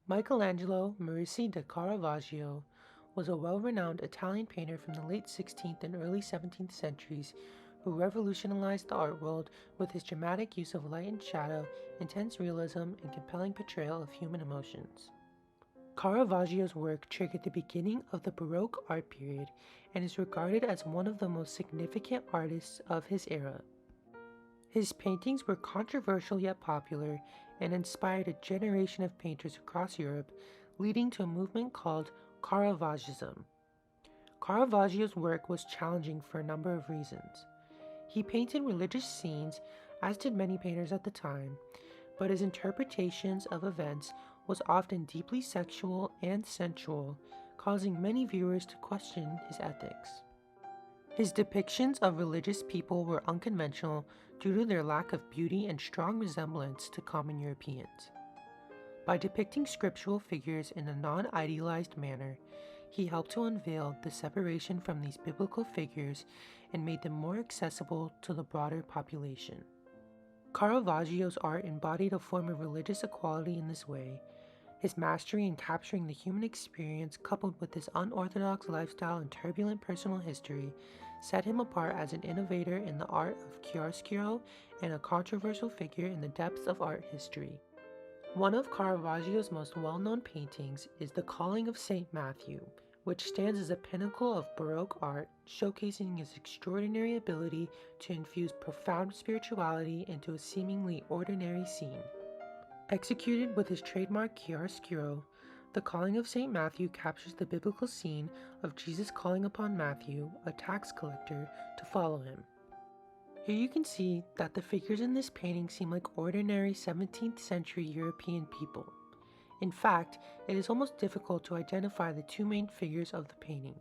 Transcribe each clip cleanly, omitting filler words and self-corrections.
Michelangelo Merisi da Caravaggio was a well-renowned Italian painter from the late 16th and early 17th centuries who revolutionized the art world with his dramatic use of light and shadow, intense realism, and compelling portrayal of human emotions. Caravaggio's work triggered the beginning of the Baroque art period and is regarded as one of the most significant artists of his era. His paintings were controversial yet popular and inspired a generation of painters across Europe, leading to a movement called Caravaggism. Caravaggio's work was challenging for a number of reasons. He painted religious scenes, as did many painters at the time, but his interpretations of events was often deeply sexual and sensual, causing many viewers to question his ethics. His depictions of religious people were unconventional due to their lack of beauty and strong resemblance to common Europeans. By depicting scriptural figures in a non-idealized manner, he helped to unveil the separation from these biblical figures and made them more accessible to the broader population. Caravaggio's art embodied a form of religious equality in this way. His mastery in capturing the human experience, coupled with his unorthodox lifestyle and turbulent personal history, set him apart as an innovator in the art of chiaroscuro and a controversial figure in the depths of art history. One of Caravaggio's most well-known paintings is The Calling of St. Matthew, which stands as a pinnacle of Baroque art, showcasing his extraordinary ability to infuse profound spirituality into a seemingly ordinary scene. Executed with his trademark chiaroscuro, The Calling of St. Matthew captures the biblical scene of Jesus calling upon Matthew, a tax collector, to follow him. Here you can see that the figures in this painting seem like ordinary 17th century European people. In fact, it is almost difficult to identify the two main figures of the painting,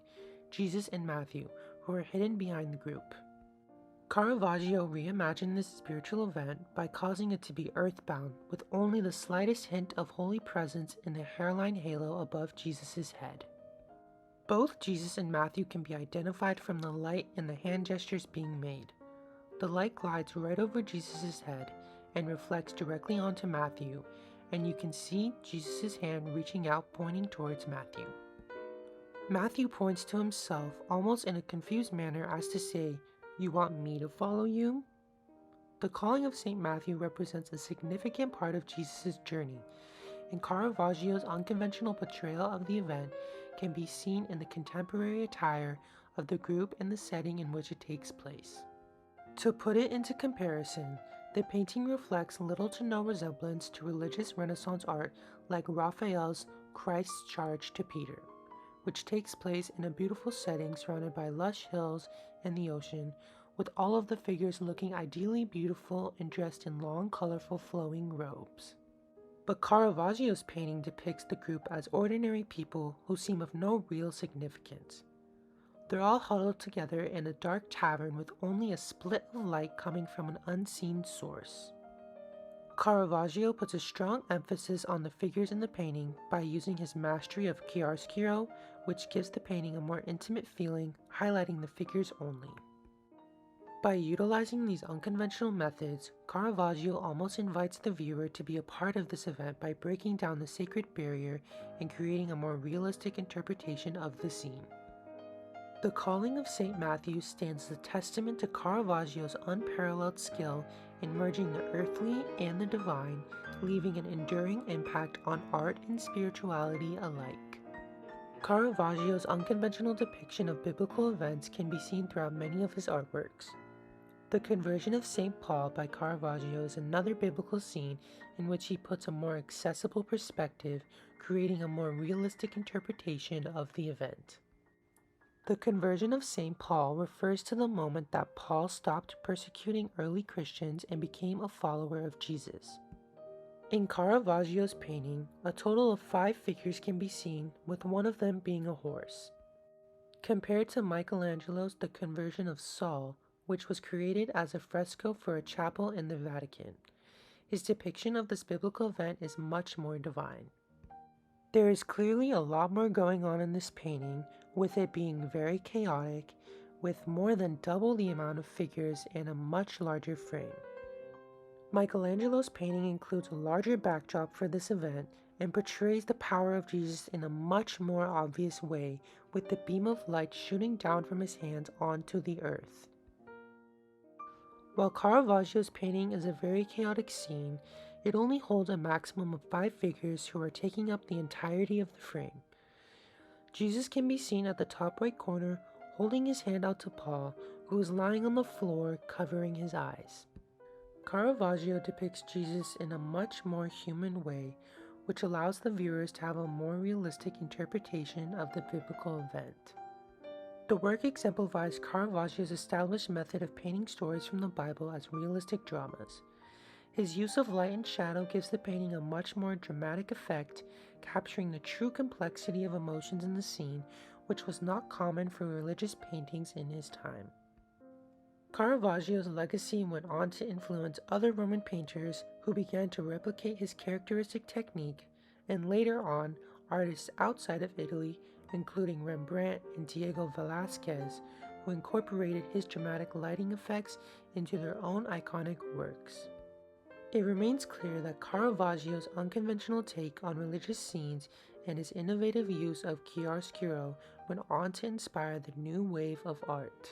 Jesus and Matthew, who are hidden behind the group. Caravaggio reimagined this spiritual event by causing it to be earthbound with only the slightest hint of holy presence in the hairline halo above Jesus' head. Both Jesus and Matthew can be identified from the light and the hand gestures being made. The light glides right over Jesus' head and reflects directly onto Matthew, and you can see Jesus' hand reaching out pointing towards Matthew. Matthew points to himself almost in a confused manner as to say, "You want me to follow you?" The calling of St. Matthew represents a significant part of Jesus' journey, and Caravaggio's unconventional portrayal of the event can be seen in the contemporary attire of the group and the setting in which it takes place. To put it into comparison, the painting reflects little to no resemblance to religious Renaissance art like Raphael's Christ's Charge to Peter, which takes place in a beautiful setting surrounded by lush hills and the ocean, with all of the figures looking ideally beautiful and dressed in long, colorful, flowing robes. But Caravaggio's painting depicts the group as ordinary people who seem of no real significance. They're all huddled together in a dark tavern with only a split of light coming from an unseen source. Caravaggio puts a strong emphasis on the figures in the painting by using his mastery of chiaroscuro, which gives the painting a more intimate feeling, highlighting the figures only. By utilizing these unconventional methods, Caravaggio almost invites the viewer to be a part of this event by breaking down the sacred barrier and creating a more realistic interpretation of the scene. The Calling of St. Matthew stands as a testament to Caravaggio's unparalleled skill in merging the earthly and the divine, leaving an enduring impact on art and spirituality alike. Caravaggio's unconventional depiction of biblical events can be seen throughout many of his artworks. The Conversion of St. Paul by Caravaggio is another biblical scene in which he puts a more accessible perspective, creating a more realistic interpretation of the event. The conversion of St. Paul refers to the moment that Paul stopped persecuting early Christians and became a follower of Jesus. In Caravaggio's painting, a total of 5 figures can be seen, with one of them being a horse. Compared to Michelangelo's The Conversion of Saul, which was created as a fresco for a chapel in the Vatican, his depiction of this biblical event is much more divine. There is clearly a lot more going on in this painting, with it being very chaotic, with more than double the amount of figures and a much larger frame. Michelangelo's painting includes a larger backdrop for this event, and portrays the power of Jesus in a much more obvious way, with the beam of light shooting down from his hands onto the earth. While Caravaggio's painting is a very chaotic scene, it only holds a maximum of 5 figures who are taking up the entirety of the frame. Jesus can be seen at the top right corner, holding his hand out to Paul, who is lying on the floor, covering his eyes. Caravaggio depicts Jesus in a much more human way, which allows the viewers to have a more realistic interpretation of the biblical event. The work exemplifies Caravaggio's established method of painting stories from the Bible as realistic dramas. His use of light and shadow gives the painting a much more dramatic effect, capturing the true complexity of emotions in the scene, which was not common for religious paintings in his time. Caravaggio's legacy went on to influence other Roman painters who began to replicate his characteristic technique, and later on, artists outside of Italy, including Rembrandt and Diego Velázquez, who incorporated his dramatic lighting effects into their own iconic works. It remains clear that Caravaggio's unconventional take on religious scenes and his innovative use of chiaroscuro went on to inspire the new wave of art.